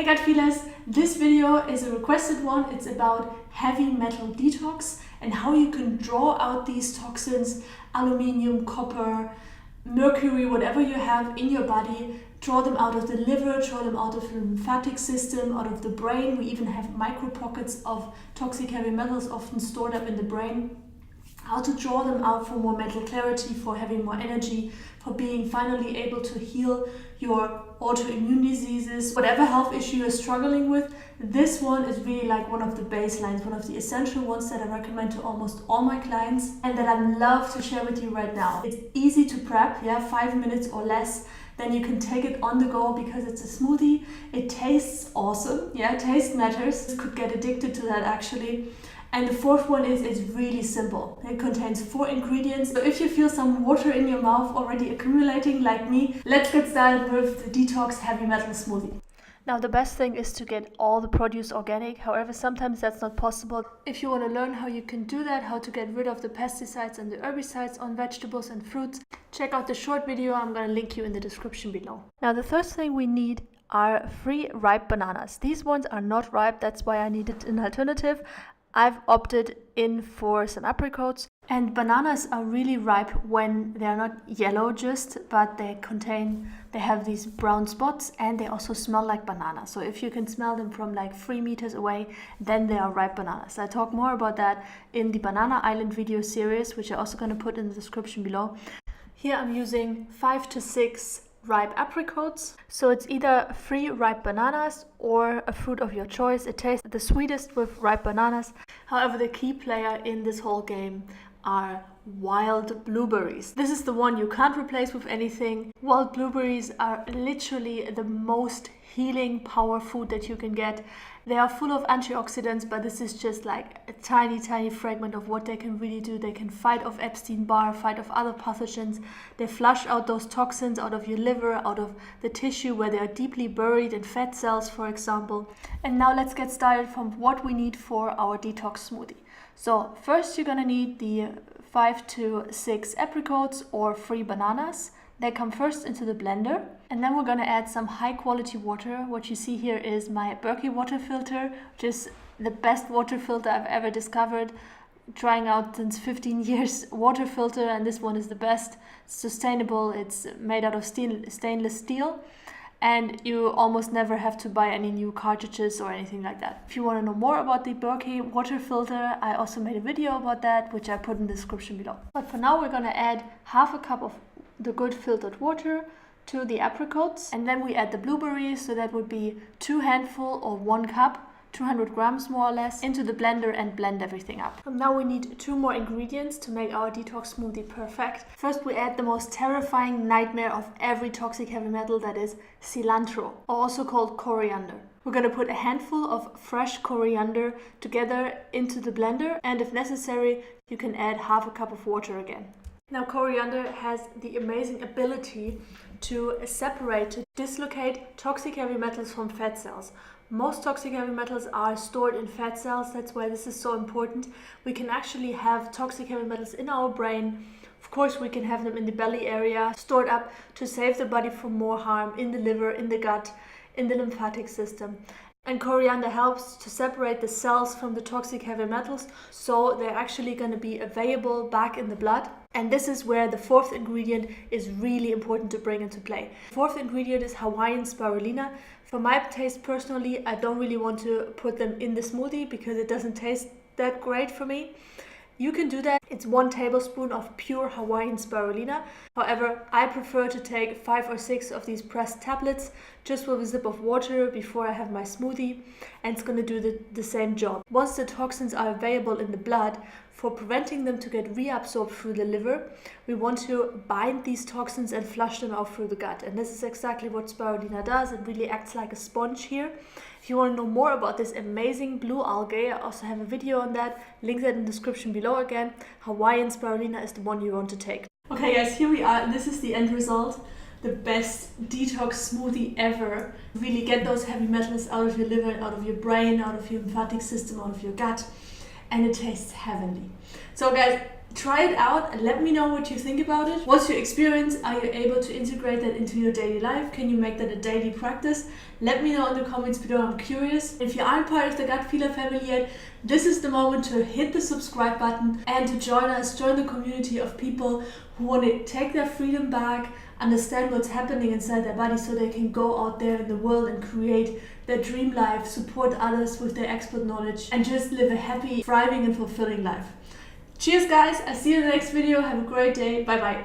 Hey gut feelers, this video is a requested one. It's about heavy metal detox and how you can draw out these toxins, aluminium, copper, mercury, whatever you have in your body, draw them out of the liver, draw them out of the lymphatic system, out of the brain. We even have micro pockets of toxic heavy metals often stored up in the brain. How to draw them out for more mental clarity, for having more energy, for being finally able to heal your autoimmune diseases, whatever health issue you're struggling with. This one is really like one of the baselines, one of the essential ones that I recommend to almost all my clients and that I love to share with you right now. It's easy to prep, 5 minutes or less. Then you can take it on the go because it's a smoothie. It tastes awesome, taste matters. You could get addicted to that actually. And the fourth one is it's really simple. It contains 4 ingredients. So if you feel some water in your mouth already accumulating like me, let's get started with the Detox Heavy Metal Smoothie. Now the best thing is to get all the produce organic. However, sometimes that's not possible. If you want to learn how you can do that, how to get rid of the pesticides and the herbicides on vegetables and fruits, check out the short video. I'm going to link you in the description below. Now the first thing we need are free ripe bananas. These ones are not ripe, that's why I needed an alternative. I've opted in for some apricots, and bananas are really ripe when they're not yellow just, but they have these brown spots and they also smell like banana. So if you can smell them from like 3 meters away, then they are ripe bananas. I talk more about that in the Banana Island video series, which I'm also going to put in the description below. Here I'm using 5 to 6 ripe apricots. So it's either free ripe bananas or a fruit of your choice. It tastes the sweetest with ripe bananas. However, the key player in this whole game are wild blueberries. This is the one you can't replace with anything. Wild blueberries are literally the most healing power food that you can get. They are full of antioxidants, but this is just like a tiny fragment of what they can really do. They can fight off Epstein-Barr, fight off other pathogens. They flush out those toxins out of your liver, out of the tissue where they are deeply buried in fat cells, for example. And now let's get started from what we need for our detox smoothie. So first you're gonna need the 5 to 6 apricots or free bananas. They come first into the blender, and then we're gonna add some high quality water. What you see here is my Berkey water filter, which is the best water filter I've ever discovered. Trying out since 15 years water filter, and this one is the best. It's sustainable, it's made out of stainless steel, and you almost never have to buy any new cartridges or anything like that. If you want to know more about the Berkey water filter, I also made a video about that, which I put in the description below. But for now, we're gonna add half a cup of the good filtered water to the apricots, and then we add the blueberries. So that would be 2 handfuls or 1 cup, 200 grams more or less, into the blender and blend everything up. And now we need 2 more ingredients to make our detox smoothie perfect. First we add the most terrifying nightmare of every toxic heavy metal, that is cilantro, also called coriander. We're going to put a handful of fresh coriander together into the blender, and if necessary you can add half a cup of water again. Now coriander has the amazing ability to separate, to dislocate toxic heavy metals from fat cells. Most toxic heavy metals are stored in fat cells. That's why this is so important. We can actually have toxic heavy metals in our brain. Of course, we can have them in the belly area, stored up to save the body from more harm, in the liver, in the gut, in the lymphatic system. And coriander helps to separate the cells from the toxic heavy metals, so they're actually going to be available back in the blood. And this is where the 4th ingredient is really important to bring into play. The 4th ingredient is Hawaiian SPIRULINA. For my taste personally, I don't really want to put them in the smoothie because it doesn't taste that great for me. You can do that. It's 1 tablespoon of pure Hawaiian SPIRULINA. However, I prefer to take 5 or 6 of these pressed tablets just with a sip of water before I have my smoothie, and it's going to do the same job. Once the toxins are available in the blood, for preventing them to get reabsorbed through the liver, we want to bind these toxins and flush them out through the gut. And this is exactly what spirulina does. It really acts like a sponge here. If you want to know more about this amazing blue algae, I also have a video on that. Link that in the description below again. Hawaiian spirulina is the one you want to take. Okay guys, here we are. This is the end result. The best detox smoothie ever. Really get those heavy metals out of your liver, out of your brain, out of your lymphatic system, out of your gut. And it tastes heavenly. So guys, Try it out and let me know what you think about it. What's your experience? Are you able to integrate that into your daily life? Can you make that a daily practice? Let me know in the comments below, I'm curious. If you aren't part of the Gut Feeler family yet, this is the moment to hit the subscribe button and to join us, join the community of people who want to take their freedom back, understand what's happening inside their body so they can go out there in the world and create their dream life, support others with their expert knowledge, and just live a happy, thriving and fulfilling life. Cheers guys, I'll see you in the next video. Have a great day. Bye bye.